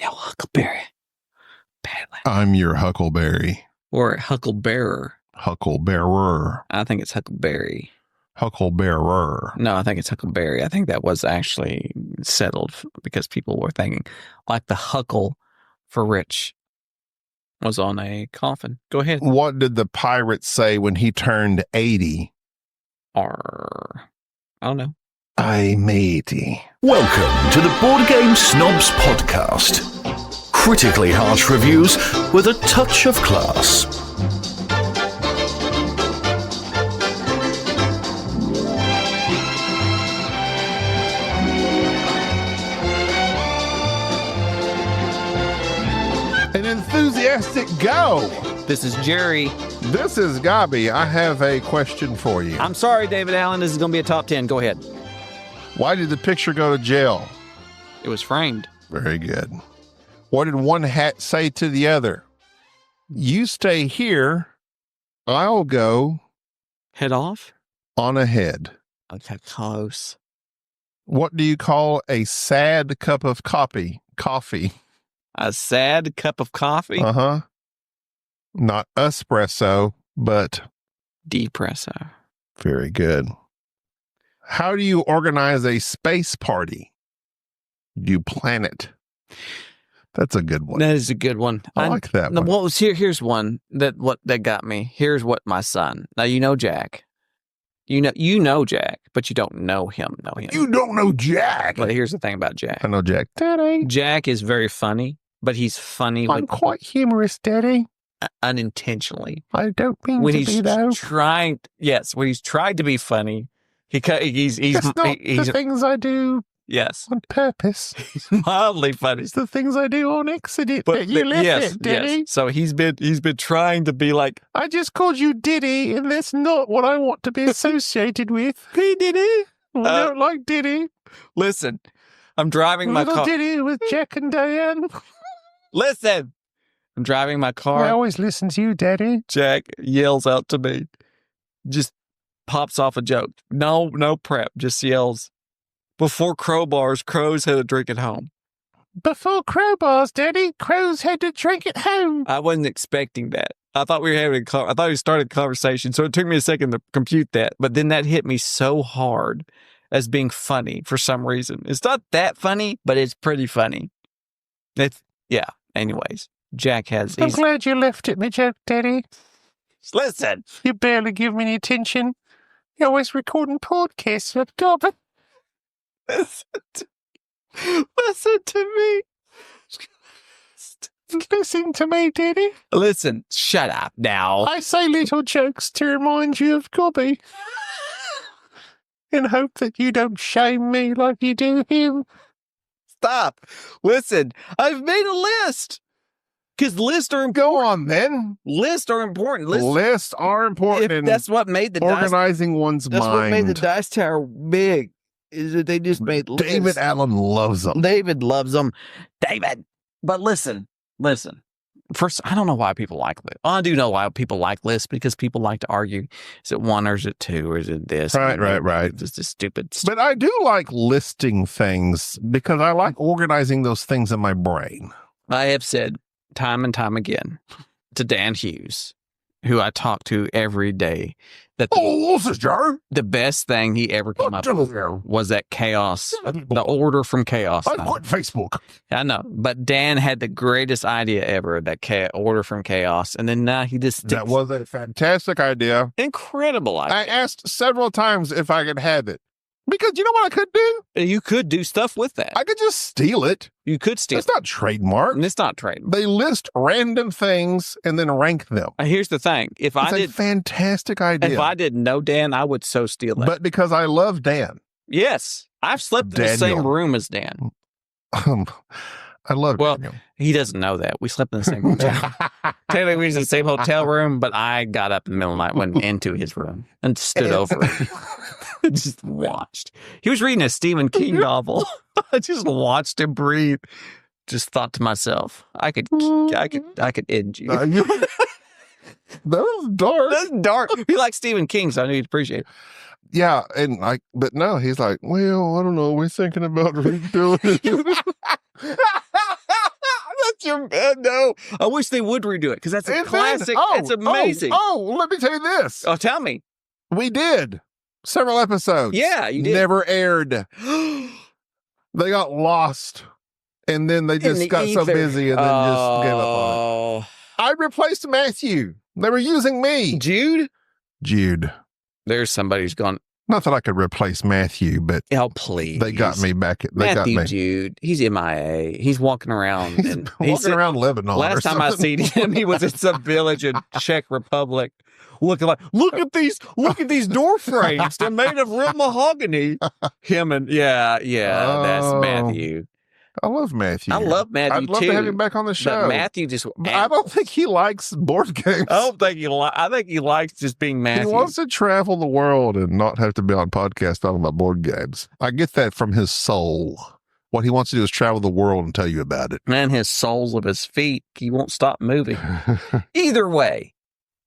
No, Huckleberry. Badly. I'm your Huckleberry. Or Hucklebearer. Hucklebearer. I think it's Huckleberry. Hucklebearer. No, I think it's Huckleberry. I think that was actually settled because people were thinking, like the Huckle for rich was on a coffin. Go ahead. What did the pirate say when he turned 80? I don't know. I matey. Welcome to the Board Game Snobs podcast. Critically harsh reviews with a touch of class. An enthusiastic go. This is Jerry. This is Gabi. I have a question for you. I'm sorry, David Allen. This is going to be a top 10. Go ahead. Why did the picture go to jail? It was framed. Very good. What did one hat say to the other? You stay here. I'll go Head off? on ahead. Okay, close. What do you call a sad cup of coffee? A sad cup of coffee? Uh-huh. Not espresso, but Depresso. very good. How do you organize a space party? You plan it. That's a good one. That is a good one. I like that one. What was here's one that got me. Here's what my son. Now you know Jack. You know Jack, but you don't know him. You don't know Jack. But here's the thing about Jack. I know Jack. Daddy. Jack is very funny, but he's funny I'm quite humorous, Daddy. unintentionally. I don't mean When to he's be, though. when he's tried to be funny, he's It's not the things I do yes, on purpose. he's mildly funny. It's the things I do on accident that you left yes, it, Daddy. yes. So he's been trying to be like, I just called you Diddy, and that's not what I want to be associated with. hey Diddy. I don't like Diddy. Listen, I'm driving my Little car. Diddy with Jack and Diane. Listen, I'm driving my car. I always listen to you, Daddy. Jack yells out to me, just pops off a joke. No prep, just yells. Before crowbars, crows had a drink at home. Before crowbars, Daddy, crows had to drink at home. I wasn't expecting that. I thought we were having I thought we started a conversation, so it took me a second to compute that. But then that hit me so hard as being funny for some reason. It's not that funny, but it's pretty funny. Yeah. Anyways, Jack has. I'm glad you left it, me joke, Daddy. Listen. You barely give me any attention. You're always recording podcasts, but God, but Listen to me. listen to me, Daddy. Listen, shut up now. I say little jokes to remind you of Gobby. In hope that you don't shame me like you do him. Stop. Listen, I've made a list. Because lists are important. Go on, then. Lists are important. Lists are important in That's what made the organizing one's That's mind. what made the Dice Tower big. Is that they just made lists. David Allen loves them. David loves them. David. But listen. First, I don't know why people like lists. I do know why people like lists because people like to argue. Is it one or is it two or is it this? Right. It's just stupid. But I do like listing things because I like organizing those things in my brain. I have said time and time again to Dan Hughes, who I talk to every day, that this is Joe. the best thing he ever came up with was that chaos, the order from chaos. I quit Facebook. I know, but Dan had the greatest idea ever, that order from chaos. And then now he just That was a fantastic idea. incredible idea. I asked several times if I could have it. Because you know what I could do? You could do stuff with that. I could just steal it. You could steal It's not trademark. it. It's not trade. They list random things and then rank them. Here's the thing. If It's a fantastic idea. if I didn't know Dan, I would so steal that. But because I love Dan. Yes. I've slept in the same Daniel. room as Dan. I love Well, Daniel. He doesn't know that. We slept in the same hotel. Technically, we was in the same hotel room, but I got up in the middle of the night, went into his room, and stood over him. Just watched. He was reading a Stephen King novel. I just watched him breathe. Just thought to myself, I could end you. That was dark. That's dark. He likes Stephen King, so I knew he'd appreciate it. Yeah, and but no, he's like, well, I don't know. We're thinking about redoing it. No, I wish they would redo it because that's a classic. It's amazing. Let me tell you this. Oh, tell me. We did several episodes. Yeah, you did. Never aired. They got lost, and then they just got so busy and then just gave up on it. I replaced Matthew. They were using me. Jude. There's somebody who's gone. Not that I could replace Matthew, but please. They got me back. Matthew Jude. He's MIA. He's walking around. He's walking around Lebanon. Last time I seen him, he was in some village in Czech Republic. Looking like, look at these door frames. They're made of real mahogany. Him and that's Matthew. I love Matthew. I'd love to have him back on the show. But Matthew just. I don't think he likes board games. I think he likes just being Matthew. He wants to travel the world and not have to be on podcasts talking about board games. I get that from his soul. What he wants to do is travel the world and tell you about it. Man, his soles of his feet, he won't stop moving. Either way.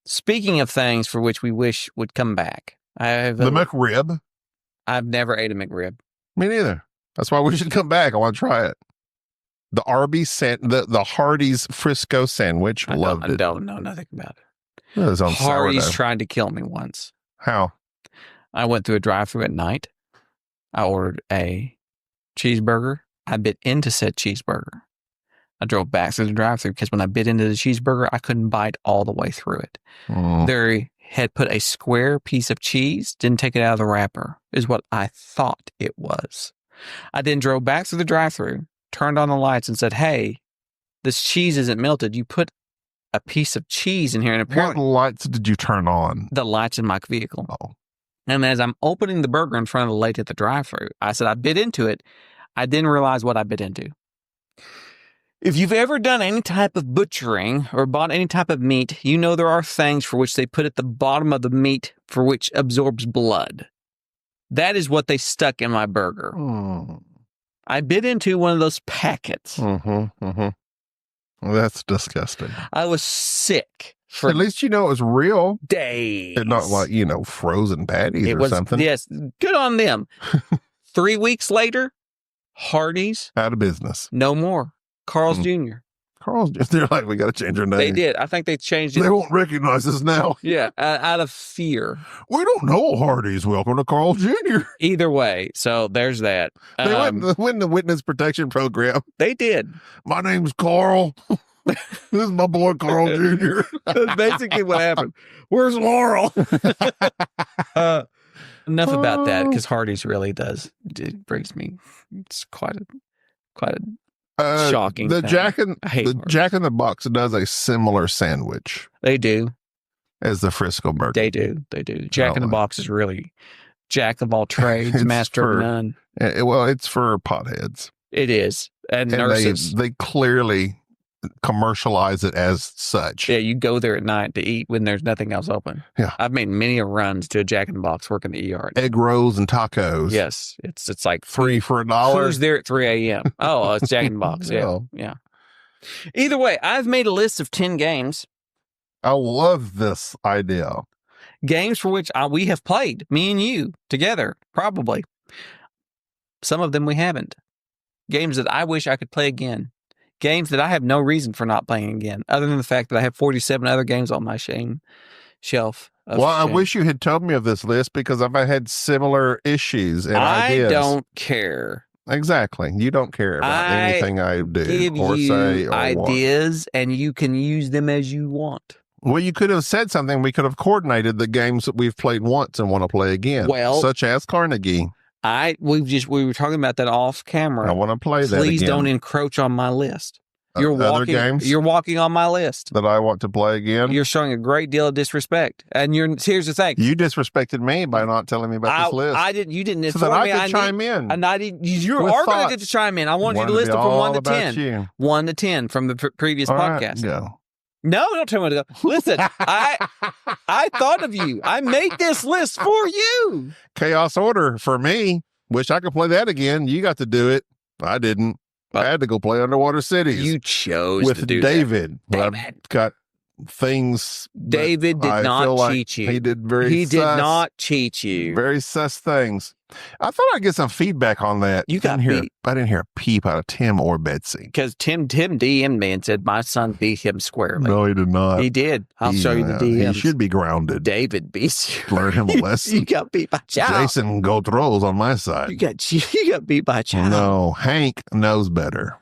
Speaking of things for which we wish would come back, the McRib. I've never ate a McRib. Me neither. That's why we should come back. I want to try it. The Arby's, the Hardee's Frisco sandwich. Loved it. I don't know nothing about it. It was on Hardee's sourdough. tried to kill me once. How? I went through a drive-thru at night. I ordered a cheeseburger. I bit into said cheeseburger. I drove back through the drive-thru because when I bit into the cheeseburger, I couldn't bite all the way through it. They had put a square piece of cheese, didn't take it out of the wrapper, is what I thought it was. I then drove back through the drive-thru, turned on the lights and said, hey, this cheese isn't melted. You put a piece of cheese in here. And apparently, what lights did you turn on? The lights in my vehicle. Oh. And as I'm opening the burger in front of the lady at the drive-thru, I said, I bit into it. I didn't realize what I bit into. If you've ever done any type of butchering or bought any type of meat, you know there are things for which they put at the bottom of the meat for which absorbs blood. That is what they stuck in my burger. I bit into one of those packets. Well, that's disgusting. I was sick for at least you know it was real days. And not like, frozen patties or something. Yes, good on them. 3 weeks later, Hardee's. Out of business. No more. Carl's Jr. They're like, we got to change our name. They did. I think they changed it. They won't recognize us now. Yeah, out of fear. We don't know Hardee's. Welcome to Carl's Jr. Either way, so there's that. They went in the witness protection program. They did. My name's Carl. This is my boy Carl Jr. That's basically what happened. Where's Laurel? Enough about that, because Hardee's really does. It brings me. It's quite a shocking. The thing. Jack in the Box does a similar sandwich. They do. As the Frisco burger. They do. Jack in the Box is really jack of all trades, master of none. Well, it's for potheads. It is. And nurses. They clearly commercialize it as such. Yeah, you go there at night to eat when there's nothing else open. Yeah. I've made many runs to a Jack in the Box working the ER. Egg rolls and tacos. Yes. It's like $3 for $1. Who's there at 3 a.m.? Oh, it's Jack in the Box. Yeah. Either way, I've made a list of 10 games. I love this idea. Games for which we have played, me and you, together, probably. Some of them we haven't. Games that I wish I could play again. Games that I have no reason for not playing again, other than the fact that I have 47 other games on my shelf. I wish you had told me of this list because I've had similar issues and ideas. I don't care. Exactly. You don't care about anything I do or say or ideas, and you can use them as you want. Well, you could have said something. We could have coordinated the games that we've played once and want to play again. Well, such as Carnegie. We were talking about that off camera. I want to play that again. Please don't encroach on my list. Other games you're walking on my list that I want to play again. You're showing a great deal of disrespect, and here's the thing: you disrespected me by not telling me about this list. I didn't. You didn't so that I could chime in, and I didn't. You are going to get to chime in. I wanted you to list them from 1 to 10. 1 to 10 from the previous podcast. Right, no, don't tell me to go. Listen, I thought of you. I made this list for you. Chaos Order for me. Wish I could play that again. You got to do it. I didn't. I had to go play Underwater Cities. You chose with to do David. That. But I've got things. David did not cheat you. He did very. He did not cheat you. Very sus things. I thought I'd get some feedback on that. You got I beat. didn't hear a peep out of Tim or Betsy. Because Tim DM'd me and said, my son beat him squarely. No, he did not. He did. I'll show you the DMs. He should be grounded. David beats you. Learn him a lesson. You got beat by Chow. Jason Gautreau's on my side. You got beat by Chow. No, Hank knows better.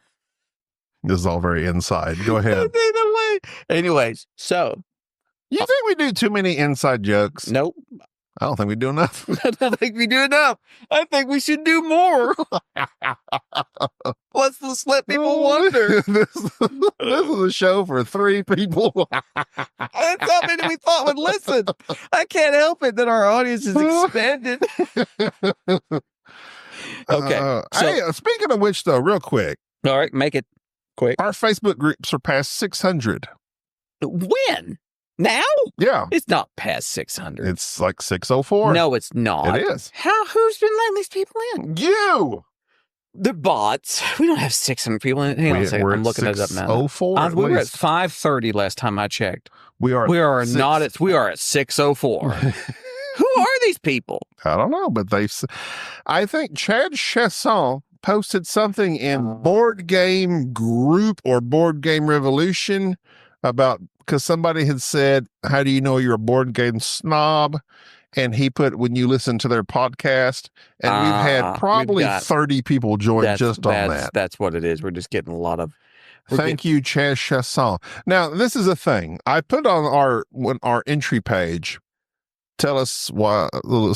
This is all very inside. Go ahead. Anyways, so. You think we do too many inside jokes? Nope. I don't think we do enough. I don't think we do enough. I think we should do more. Let's just let people wonder. This is a show for 3 people. That's how many we thought would listen. I can't help it that our audience is expanded. Okay. Hey, speaking of which, though, real quick. All right, make it quick. Our Facebook group surpassed 600. When? Now? Yeah. It's not past 600. It's like 604. No, it's not. It is. Who's been letting these people in? You. They're bots. We don't have 600 people in. Hang on a second. I'm looking it up now. 604. We were at 530 last time I checked. We are at 604. Who are these people? I don't know, but I think Chad Chasson posted something in Board Game Group or Board Game Revolution because somebody had said, how do you know you're a board game snob? And he put, when you listen to their podcast, and we've had probably 30 people join just on that. That's what it is. We're just getting a lot of. Thank you, Chad Chasson. Now, this is a thing. I put on our entry page, tell us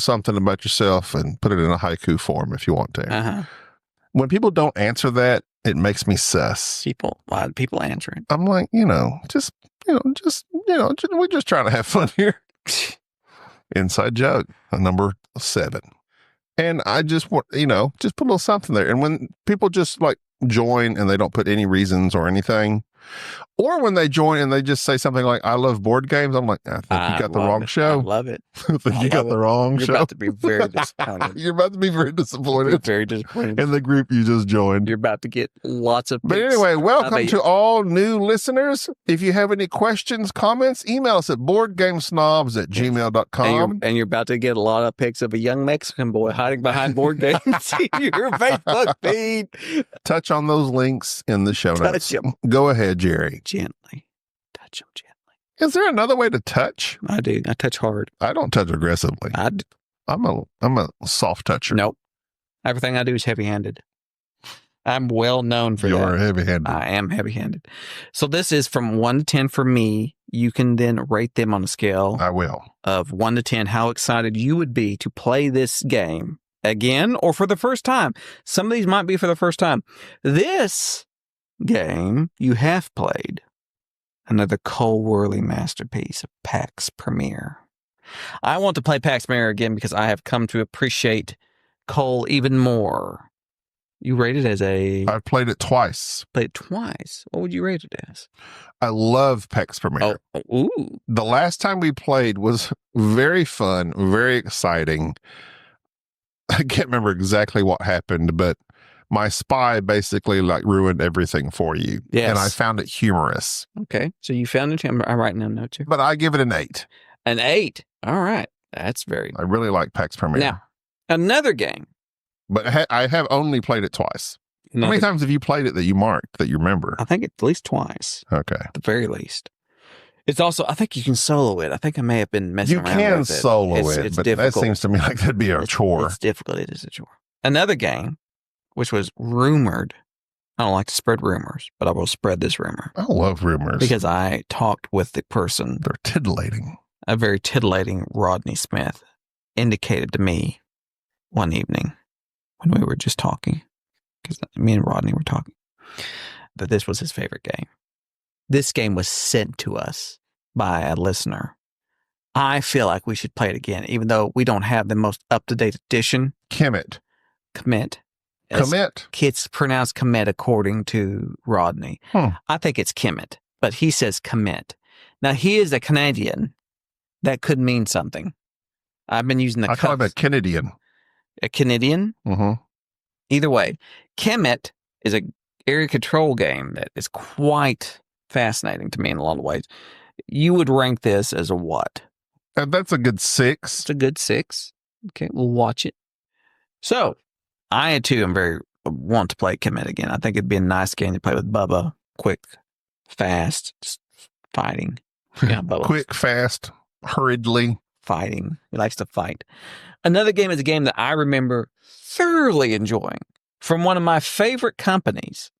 something about yourself and put it in a haiku form if you want to. Uh-huh. When people don't answer that, it makes me sus. People answering. I'm like, we're just trying to have fun here. Inside joke, number 7. And I just want, just put a little something there. And when people just like join and they don't put any reasons or anything, or when they join and they just say something like, I love board games, I'm like, I think you got the wrong show. I love it. I think you got the wrong show. You're about to be very disappointed. You're about to be very disappointed. Very disappointed. In the group you just joined. You're about to get lots of. But anyway, welcome to all new listeners. If you have any questions, comments, email us at boardgamesnobs@gmail.com. And you're about to get a lot of pics of a young Mexican boy hiding behind board games in your Facebook feed. Touch on those links in the show notes. Touch them. Go ahead, Jerry. Gently. Touch them gently. Is there another way to touch? I do. I touch hard. I don't touch aggressively. I do. I'm a soft toucher. Nope. Everything I do is heavy-handed. I'm well known for that. You're heavy-handed. I am heavy-handed. So this is from 1 to 10 for me. You can then rate them on a scale. I will. Of 1 to 10, how excited you would be to play this game again or for the first time. Some of these might be for the first time. This game you have played. Another Cole Worley masterpiece of PAX Premier. I want to play PAX Premier again because I have come to appreciate Cole even more. You rate it as I've played it twice. Played it twice. What would you rate it as? I love PAX Premier. Oh, ooh. The last time we played was very fun, very exciting. I can't remember exactly what happened, but my spy basically ruined everything for you. Yes. And I found it humorous. Okay. So you found it. I'm writing down notes here. But I give it an 8. An 8. All right. That's very. I really like PAX Premier. Now, another game. But I have only played it twice. How many times have you played it that you marked, that you remember? I think at least twice. Okay. At the very least. It's also, I think you can solo it. I think I may have been messing around with it. You can solo it, it's but difficult. That seems to me like that'd be a chore. It's difficult. It is a chore. Another game, which was rumored. I don't like to spread rumors, but I will spread this rumor. I love rumors. Because I talked with the person. They're titillating. A very titillating Rodney Smith indicated to me one evening when we were just talking, because me and Rodney were talking, that this was his favorite game. This game was sent to us by a listener. I feel like we should play it again, even though we don't have the most up-to-date edition. Commit. It's pronounced commit according to Rodney. I think it's Kemet, but he says commit. Now, he is a Canadian. That could mean something. I've been using the I call him a Canadian. A Canadian? Mm-hmm. Either way, Kemet is an area control game that is quite fascinating to me in a lot of ways. You would rank this as a what? That's a good 6. It's a good 6. Okay, we'll watch it. So, I too am very want to play Commit again. I think it'd be a nice game to play with Bubba. Quick, fast, just fighting. Yeah, Bubba. Quick, fast, hurriedly. Fighting. He likes to fight. Another game is a game that I remember thoroughly enjoying from one of my favorite companies,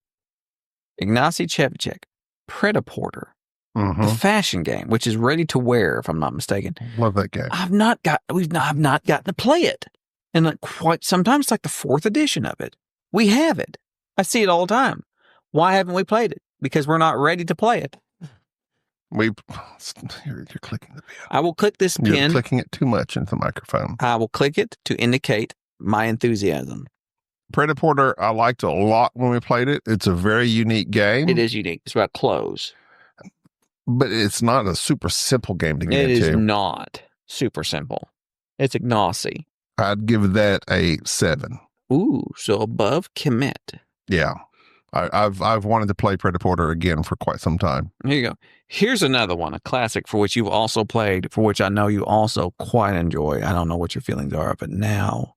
Ignacy Chevcek, Predaporter. The fashion game, which is ready to wear, if I'm not mistaken. Love that game. I've not gotten to play it. And sometimes it's like the 4th edition of it. We have it. I see it all the time. Why haven't we played it? Because we're not ready to play it. You're clicking the pin. I will click this pin. You're clicking it too much into the microphone. I will click it to indicate my enthusiasm. Predaporter, I liked a lot when we played it. It's a very unique game. It is unique. It's about clothes. But it's not a super simple game to get into. It is not super simple. It's Ignacy. I'd give that a 7. Ooh, so above Commit. Yeah. I've wanted to play Predaporter again for quite some time. Here you go. Here's another one, a classic for which you've also played, for which I know you also quite enjoy. I don't know what your feelings are, but now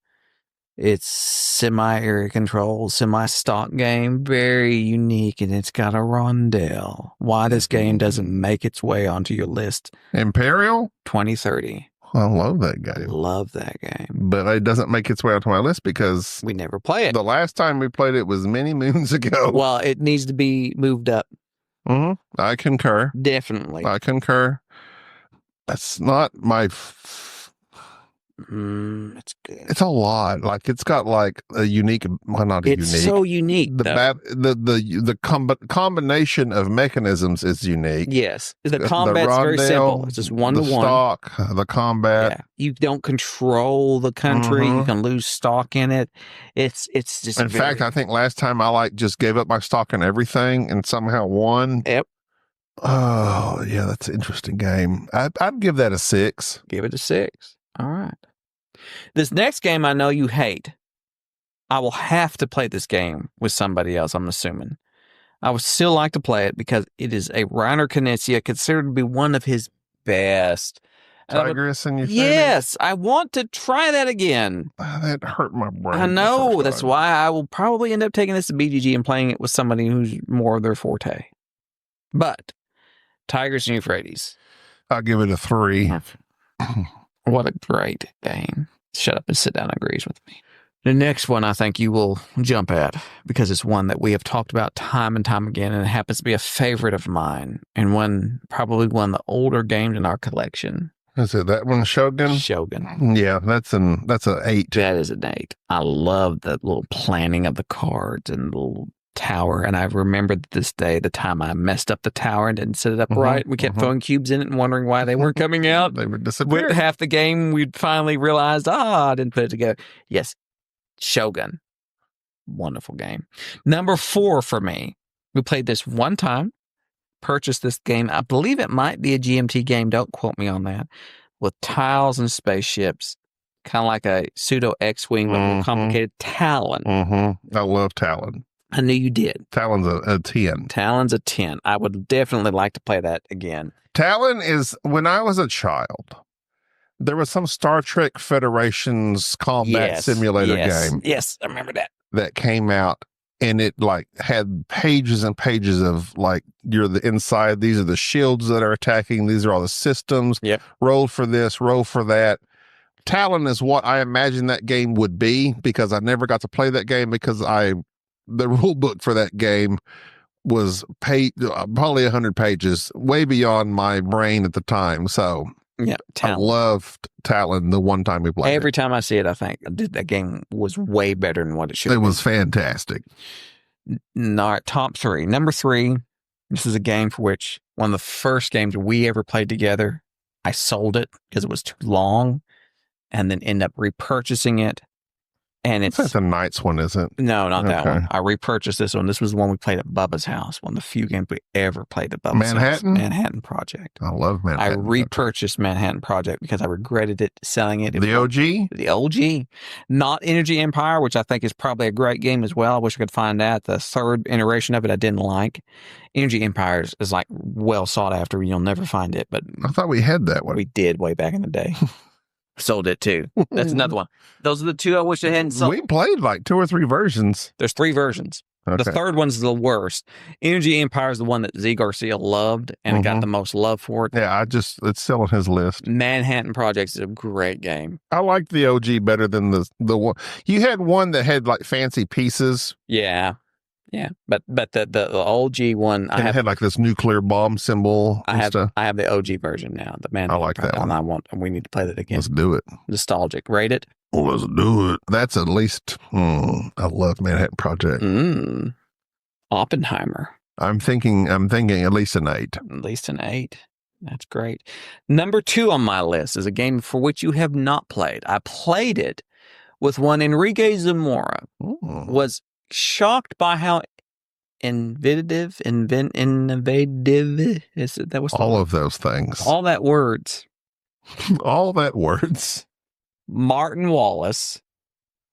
it's semi-area control, semi-stock game, very unique, and it's got a rondelle. Why this game doesn't make its way onto your list? Imperial? 2030. I love that game. Love that game. But it doesn't make its way onto my list because we never play it. The last time we played it was many moons ago. Well, it needs to be moved up. I concur. Definitely. I concur. That's not my... It's good. It's a lot. Like it's got like a unique, well, not a it's unique. It's so unique. The combination of mechanisms is unique. Yes, the combat's very simple. It's just 1-to-1. The stock, the combat. Yeah. You don't control the country. You can lose stock in it. It's just. In fact, I think last time I just gave up my stock and everything and somehow won. Yep. Oh yeah, that's an interesting game. I'd give that a 6. Give it a 6. All right. This next game I know you hate. I will have to play this game with somebody else, I'm assuming. I would still like to play it because it is a Reiner Knizia, considered to be one of his best. Tigris and your Yes, I want to try that again. That hurt my brain. I know. That's why I will probably end up taking this to BGG and playing it with somebody who's more of their forte. But Tigris and Euphrates. I'll give it a 3. What a great game. Shut up and sit down agrees with me. The next one I think you will jump at because it's one that we have talked about time and time again, and it happens to be a favorite of mine and probably one of the older games in our collection. Is it that one, Shogun? Shogun. Yeah, that's an 8. That is an 8. I love the little planning of the cards and the little tower, and I remember this day the time I messed up the tower and didn't set it up right. We kept throwing cubes in it and wondering why they weren't coming out. They would disappear. With half the game, we'd finally realized, I didn't put it together. Yes, Shogun. Wonderful game. Number 4 for me. We played this one time, purchased this game. I believe it might be a GMT game. Don't quote me on that. With tiles and spaceships. Kind of like a pseudo X-Wing, but more complicated. Talon. I love Talon. I knew you did. Talon's a 10. Talon's a 10. I would definitely like to play that again. Talon is, when I was a child, there was some Star Trek Federation's combat simulator game. Yes, I remember that. That came out, and it had pages and pages of you're the inside. These are the shields that are attacking. These are all the systems. Yep. Roll for this, roll for that. Talon is what I imagine that game would be because I never got to play that game because the rule book for that game was probably 100 pages, way beyond my brain at the time. So yeah, I loved Talon the one time we played. Every time I see it, I think that game was way better than what it should have been. It was fantastic. All right, top 3. Number 3, this is a game for which one of the first games we ever played together. I sold it because it was too long and then end up repurchasing it. And it's the Knights one, isn't it? No, not that one. I repurchased this one. This was the one we played at Bubba's house. One of the few games we ever played at Bubba's house. Manhattan Project. I love Manhattan. I repurchased Manhattan Project because I regretted selling it. The OG? The OG. Not Energy Empire, which I think is probably a great game as well. I wish I could find that. The third iteration of it I didn't like. Energy Empire is well sought after. You'll never find it. But I thought we had that one. We did way back in the day. sold it too. That's another one. Those are the two I wish I hadn't sold. We played like 2 or 3 versions. There's 3 versions. Okay. The third one's the worst. Energy Empire is the one that Z Garcia loved and it got the most love for it. Yeah, it's still on his list. Manhattan Project is a great game. I liked the OG better than the one. You had one that had like fancy pieces. Yeah. Yeah. But the OG one, And it had like this nuclear bomb symbol and stuff. I have the OG version now. The Manhattan I like that Project, one. We need to play that again. Let's do it. Nostalgic. Rate it. Let's do it. That's at least, I love Manhattan Project. Oppenheimer. I'm thinking at least an 8. At least an 8. That's great. Number 2 on my list is a game for which you have not played. I played it with one Enrique Zamora. Was shocked by how innovative is it? That was all of those things. All that words. All that words. Martin Wallace.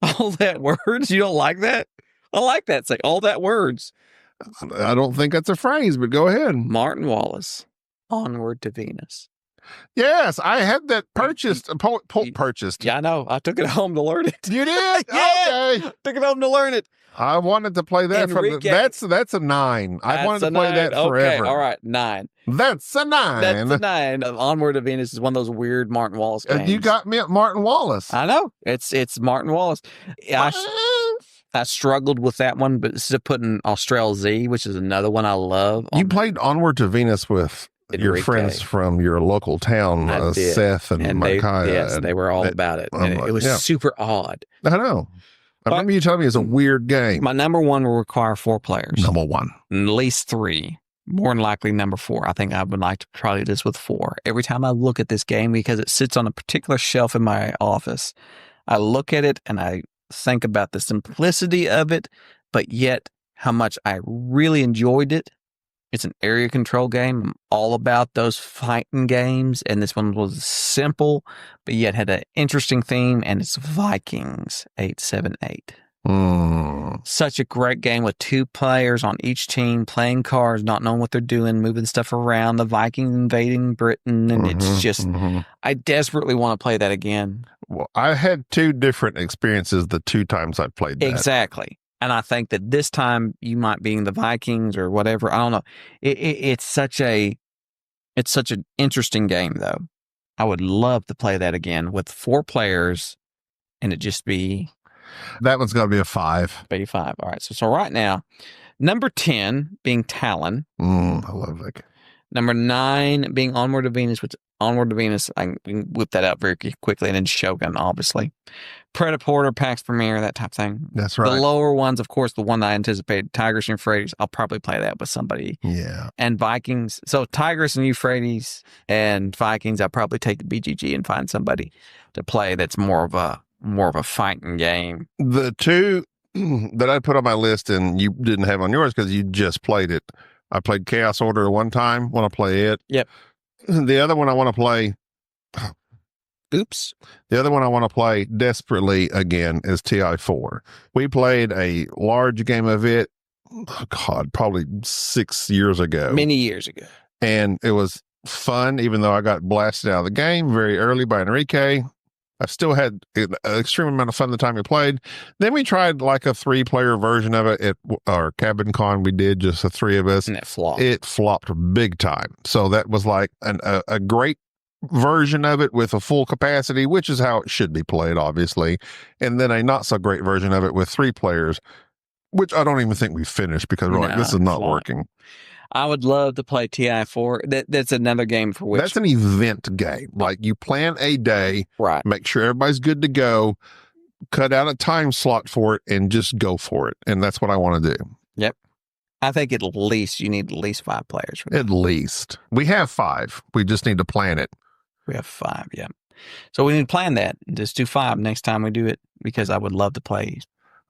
All that words. You don't like that? I like that. Say all that words. I don't think that's a phrase, but go ahead. Martin Wallace. Onward to Venus. Yes, I had that purchased. Purchased. Yeah, I know. I took it home to learn it. You did? Yeah. Okay. Took it home to learn it. I wanted to play that that's a 9. I wanted to play that forever. Okay, all right, 9. That's a 9. That's a 9. Onward to Venus is one of those weird Martin Wallace games. You got me at Martin Wallace. I know. It's Martin Wallace. I struggled with that one, but instead of putting Austral Z, which is another one I love. You played Onward to Venus with your friends from your local town, Seth and Micaiah. Yes, they were all about it. And it was super odd. I know. I remember you telling me it's a weird game. My number 1 will require 4 players. Number 1. At least 3. More than likely number 4. I think I would like to try this with 4. Every time I look at this game, because it sits on a particular shelf in my office, I look at it and I think about the simplicity of it, but yet how much I really enjoyed it. It's an area control game. I'm all about those fighting games, and this one was simple, but yet had an interesting theme, and it's Vikings 878. Such a great game with 2 players on each team playing cards, not knowing what they're doing, moving stuff around, the Vikings invading Britain, and it's just, I desperately want to play that again. Well, I had 2 different experiences the 2 times I played that. Exactly. And I think that this time you might be in the Vikings or whatever. I don't know. It's such an interesting game, though. I would love to play that again with 4 players, and it just be. That one's got to be a 5. Be 5. All right. So right now, number 10 being Talon. I love that. Number 9 being Onward to Venus, which Onward to Venus, I can whip that out very quickly. And then Shogun, obviously. Predator, Pax Premier, that type of thing. That's right. The lower ones, of course, the one that I anticipated, Tigris and Euphrates, I'll probably play that with somebody. Yeah. And Vikings. So Tigris and Euphrates and Vikings, I'll probably take the BGG and find somebody to play that's more of a fighting game. The 2 that I put on my list and you didn't have on yours because you just played it. I played Chaos Order one time. Want to play it. Yep. The other one I want to play. Oops. The other one I want to play desperately again is TI4. We played a large game of it. Oh God, probably 6 years ago. Many years ago. And it was fun, even though I got blasted out of the game very early by Enrique. I still had an extreme amount of fun the time we played. Then we tried like a 3-player version of it at our Cabin Con. We did just the 3 of us. And it flopped. It flopped big time. So that was like a great version of it with a full capacity, which is how it should be played, obviously. And then a not so great version of it with 3 players, which I don't even think we finished because we're like, this is not working. I would love to play TI4. That's another game for which. That's an event game. Like you plan a day, right? Make sure everybody's good to go, cut out a time slot for it, and just go for it. And that's what I want to do. Yep. I think at least you need at least 5 players for that. At least. We have 5. We just need to plan it. We have 5, yeah. So we need to plan that and just do 5 next time we do it because I would love to play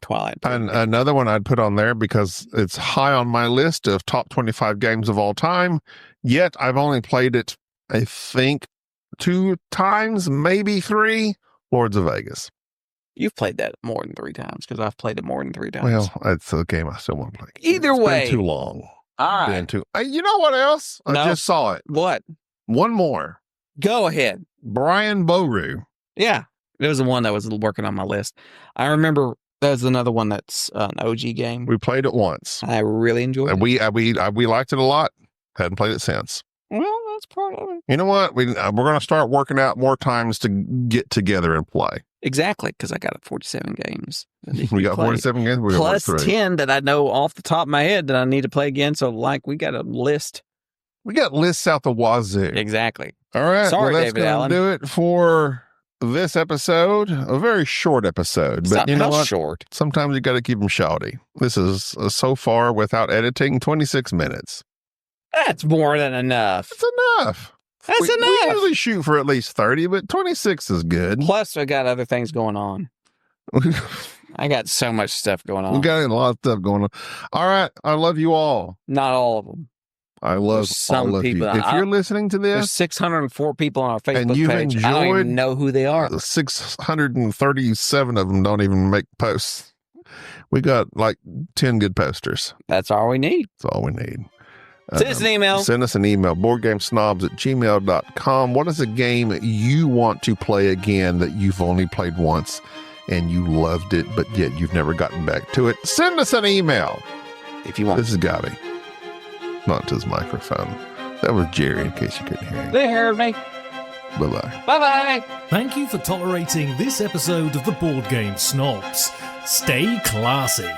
Twilight. And another one I'd put on there because it's high on my list of top 25 games of all time, yet I've only played it, I think, 2 times, maybe 3, Lords of Vegas. You've played that more than 3 times because I've played it more than 3 times. Well, it's a game I still want to play. Either way. It's been too long. All right. You know what else? I just saw it. What? One more. Go ahead. Brian Boru Yeah. It was the one that was working on my list. I remember there's another one that's an OG game. We played it once. I really enjoyed it. We liked it a lot. Hadn't played it since. Well, that's part of it. You know what? We're going to start working out more times to get together and play. Exactly, because I got 47 games. We got 47 games. We plus 10 that I know off the top of my head that I need to play again. So, we got a list. We got lists out the wazoo. Exactly. All right. Sorry, well, that's David Allen. Do it for this episode. A very short episode. It's but not you know what? Short. Sometimes you got to keep them shorty. This is so far without editing 26 minutes. That's more than enough. It's enough. That's enough. We usually shoot for at least 30, but 26 is good. Plus, I got other things going on. I got so much stuff going on. We got a lot of stuff going on. All right. I love you all. Not all of them. I love some all of people. you. If you're listening to There's this, 604 people on our Facebook and you've page. I don't even know who they are. 637 of them don't even make posts. We got 10 good posters. That's all we need. That's all we need. Send us an email. Send us an email, boardgamesnobs@gmail.com. What is a game you want to play again that you've only played once and you loved it, but yet you've never gotten back to it? Send us an email. If you want. This is Gabi. Not to his microphone. That was Jerry, in case you couldn't hear him. They heard me. Bye-bye. Bye-bye. Thank you for tolerating this episode of the Board Game Snobs. Stay classy.